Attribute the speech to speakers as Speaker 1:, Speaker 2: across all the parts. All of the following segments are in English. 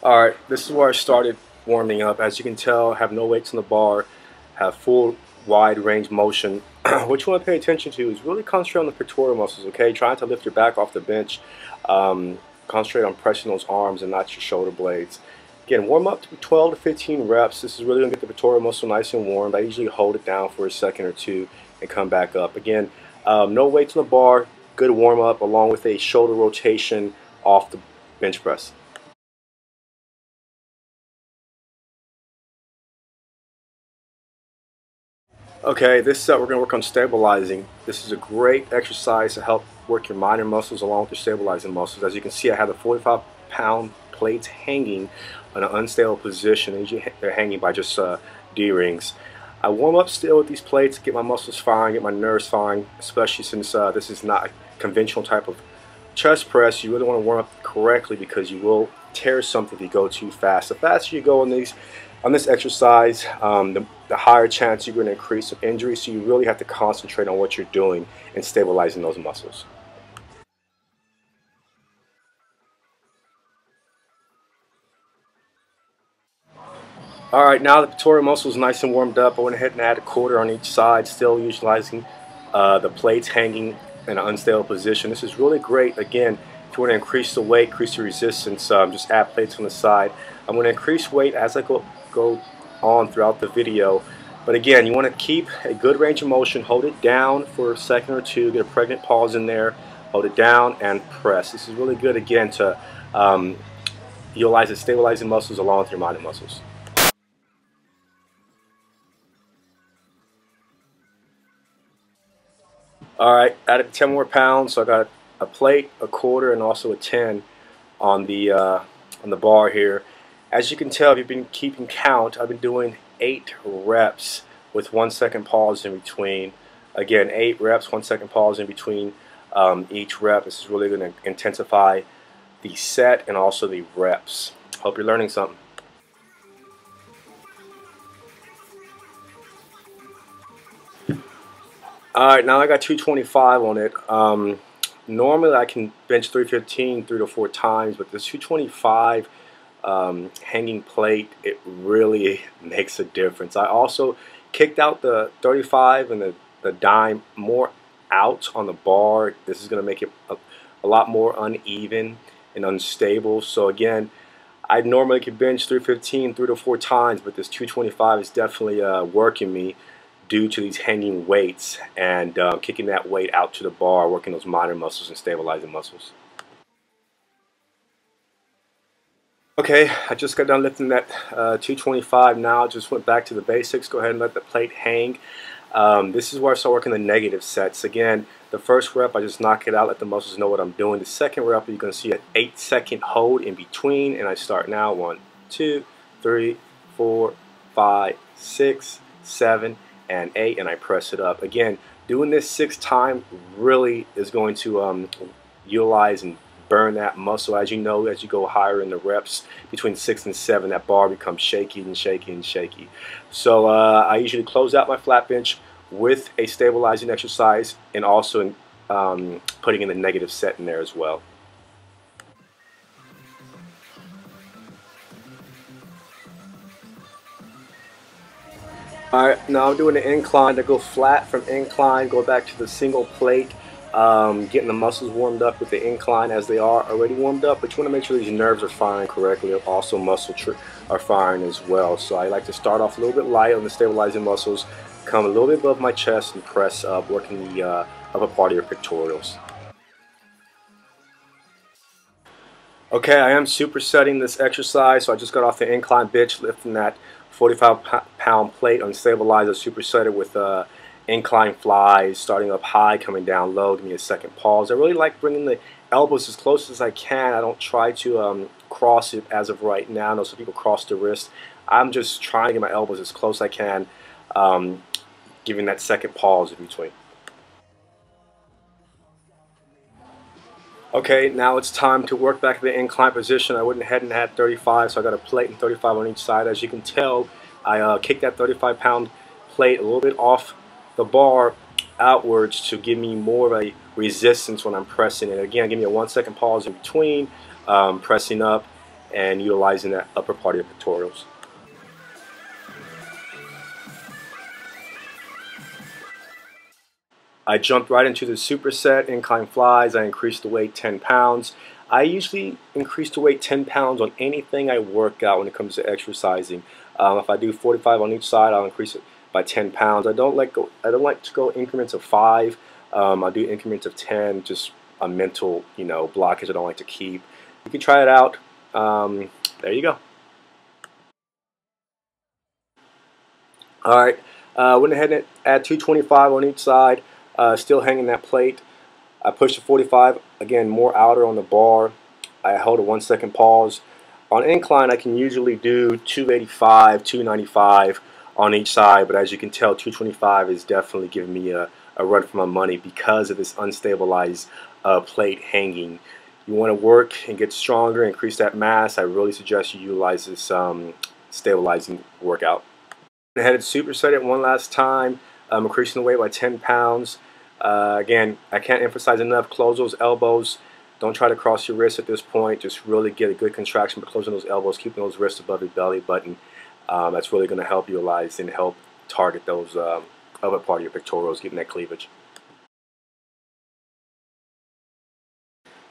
Speaker 1: Alright, this is where I started warming up. As you can tell, I have no weights on the bar, have full wide range motion. What you want to pay attention to is really concentrate on the pectoral muscles, okay? Trying to lift your back off the bench. Concentrate on pressing those arms and not your shoulder blades. Again, warm up to 12 to 15 reps. This is really going to get the pectoral muscle nice and warm. I usually hold it down for a second or two and come back up. Again, no weights on the bar, good warm up along with a shoulder rotation off the bench press. Okay, this set we're going to work on stabilizing. This is a great exercise to help work your minor muscles along with your stabilizing muscles. As you can see, I have the 45-pound plates hanging in an unstable position. Usually they're hanging by just D-rings. I warm up still with these plates, get my muscles firing, get my nerves firing, especially since this is not a conventional type of chest press. You really want to warm up correctly because you will tear something if you go too fast. The faster you go on this exercise, the higher chance you're going to increase some injury. So you really have to concentrate on what you're doing and stabilizing those muscles. Alright, now the pectoral muscle is nice and warmed up. I went ahead and added a quarter on each side, still utilizing the plates hanging in an unstable position. This is really great. Again, if you want to increase the weight, increase the resistance, just add plates on the side. I'm going to increase weight as I go on throughout the video. But again, you want to keep a good range of motion. Hold it down for a second or two. Get a pregnant pause in there. Hold it down and press. This is really good, again, to utilize the stabilizing muscles along with your minor muscles. Alright, added 10 more pounds, so I got a plate, a quarter, and also a 10 on the bar here. As you can tell, if you've been keeping count, I've been doing 8 reps with 1 second pause in between. Again, 8 reps, 1 second pause in between each rep. This is really going to intensify the set and also the reps. Hope you're learning something. Alright, now I got 225 on it. Normally I can bench 315 3 to 4 times, but this 225 hanging plate, it really makes a difference. I also kicked out the 35 and the dime more out on the bar. This is going to make it a lot more uneven and unstable. So again, I normally could bench 315 3 to 4 times, but this 225 is definitely working me due to these hanging weights and kicking that weight out to the bar, working those minor muscles and stabilizing muscles. Okay, I just got done lifting that 225. Now just went back to the basics. Go ahead and let the plate hang. This is where I start working the negative sets. Again, the first rep, I just knock it out, let the muscles know what I'm doing. The second rep, you're going to see an 8-second hold in between, and I start now. 1, 2, 3, 4, 5, 6, 7, and 8, and I press it up. Again, doing this 6 times really is going to utilize and burn that muscle. As you know, as you go higher in the reps, between 6 and 7, that bar becomes shaky and shaky and shaky. So I usually close out my flat bench with a stabilizing exercise and also putting in the negative set in there as well. Alright, now I'm doing the incline. To go flat from incline, go back to the single plate, getting the muscles warmed up with the incline as they are already warmed up, but you want to make sure these nerves are firing correctly. Also muscle are firing as well. So I like to start off a little bit light on the stabilizing muscles, come a little bit above my chest and press up, working the upper part of your pectorals. Okay, I am supersetting this exercise, so I just got off the incline bench, lifting that 45-pound plate unstabilized. I superset it with incline flies, starting up high, coming down low. Give me a second pause. I really like bringing the elbows as close as I can. I don't try to cross it as of right now. I know some people cross the wrist. I'm just trying to get my elbows as close as I can, giving that second pause in between. Okay, now it's time to work back to the incline position. I went ahead and had 35, so I got a plate and 35 on each side. As you can tell, I kicked that 35-pound plate a little bit off the bar outwards to give me more of a resistance when I'm pressing it. Again, give me a 1 second pause in between, pressing up and utilizing that upper part of your pectorals. I jumped right into the superset incline flies. I increased the weight 10 pounds. I usually increase the weight 10 pounds on anything I work out when it comes to exercising. If I do 45 on each side, I'll increase it by 10 pounds. I don't like to go increments of 5. I'll do increments of 10, just a mental, blockage I don't like to keep. You can try it out. There you go. All right, went ahead and add 225 on each side, still hanging that plate. I pushed to 45, again, more outer on the bar. I held a 1-second pause. On incline, I can usually do 285, 295 on each side, but as you can tell, 225 is definitely giving me a run for my money because of this unstabilized plate hanging. You want to work and get stronger, increase that mass. I really suggest you utilize this stabilizing workout. I had it superset it one last time, increasing the weight by 10 pounds. Again, I can't emphasize enough, close those elbows. Don't try to cross your wrists at this point. Just really get a good contraction by closing those elbows, keeping those wrists above your belly button. That's really going to help you utilize and help target those upper part of your pectorals, getting that cleavage.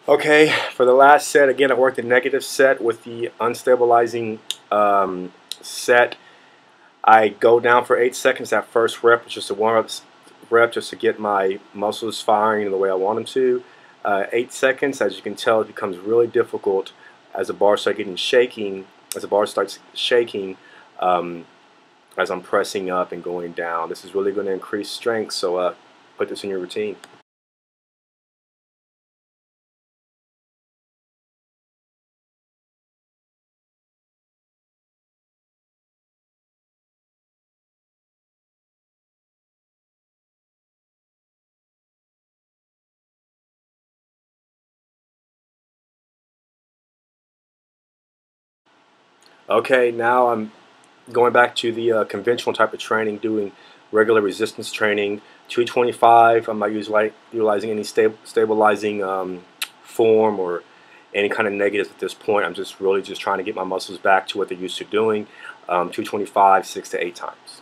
Speaker 1: Okay, for the last set, again, I worked a negative set with the unstabilizing set. I go down for 8 seconds. That first rep is just a warm-up rep just to get my muscles firing in the way I want them to. 8 seconds, as you can tell, it becomes really difficult as the bar starts shaking, as I'm pressing up and going down. This is really going to increase strength, so put this in your routine. Okay, now I'm going back to the conventional type of training, doing regular resistance training. 225, I'm not utilizing any stabilizing form or any kind of negatives at this point. I'm just really just trying to get my muscles back to what they're used to doing. 225, 6 to 8 times.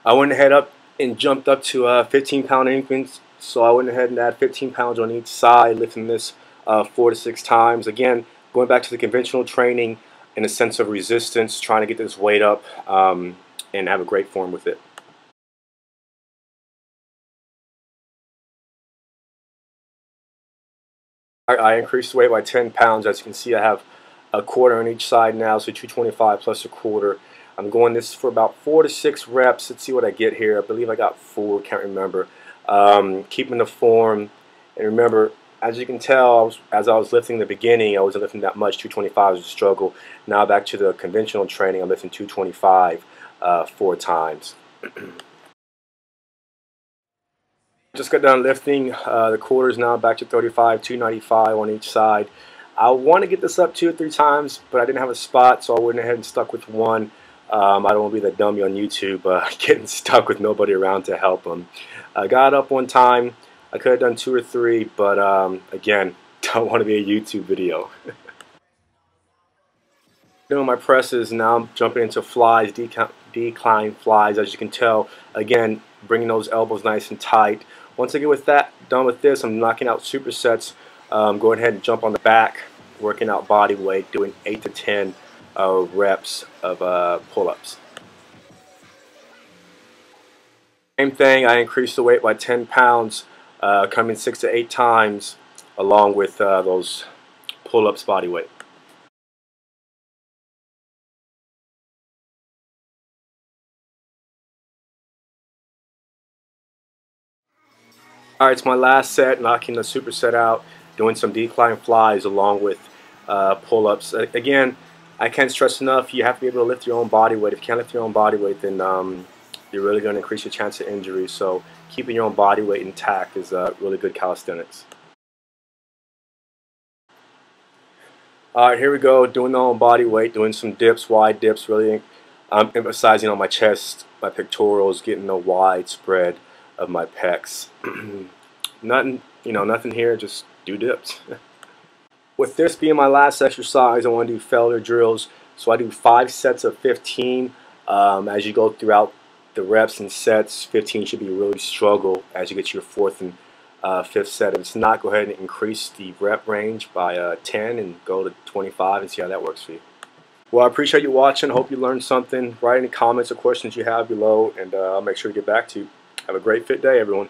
Speaker 1: I went ahead up and jumped up to 15-pound increments. So I went ahead and added 15 pounds on each side, lifting this 4 to 6 times. Again, going back to the conventional training in a sense of resistance, trying to get this weight up and have a great form with it. I increased the weight by 10 pounds. As you can see, I have a quarter on each side now, so 225 plus a quarter. I'm going this for about 4 to 6 reps. Let's see what I get here. I believe I got 4, can't remember. Keeping the form, and remember, as you can tell, as I was lifting in the beginning, I wasn't lifting that much. 225 was a struggle. Now back to the conventional training, I'm lifting 225 4 times. Just got done lifting the quarters, now back to 35, 295 on each side. I want to get this up 2 or 3 times, but I didn't have a spot, so I went ahead and stuck with one. I don't want to be that dummy on YouTube getting stuck with nobody around to help them. I got up one time. I could have done 2 or 3, but again, don't want to be a YouTube video. Doing my presses, now I'm jumping into flies, decline flies. As you can tell, again, bringing those elbows nice and tight. Once I get with that, done with this, I'm knocking out supersets. Going ahead and jump on the back, working out body weight, doing 8 to 10 reps of pull-ups. Same thing, I increased the weight by 10 pounds, coming 6 to 8 times, along with those pull-ups body weight. Alright, it's my last set, knocking the superset out, doing some decline flies along with pull-ups. Again, I can't stress enough, you have to be able to lift your own body weight. If you can't lift your own body weight, then you're really going to increase your chance of injury. So keeping your own body weight intact is really good calisthenics. Alright, here we go, doing the own body weight, doing some dips, wide dips, really emphasizing on my chest, my pectorals, getting a wide spread of my pecs. Nothing, nothing here, just do dips. With this being my last exercise, I want to do failure drills. So I do 5 sets of 15. As you go throughout the reps and sets, 15 should be a really struggle as you get to your 4th and 5th set. If it's not, go ahead and increase the rep range by 10 and go to 25 and see how that works for you. Well, I appreciate you watching. Hope you learned something. Write any comments or questions you have below, and I'll make sure to get back to you. Have a great fit day, everyone.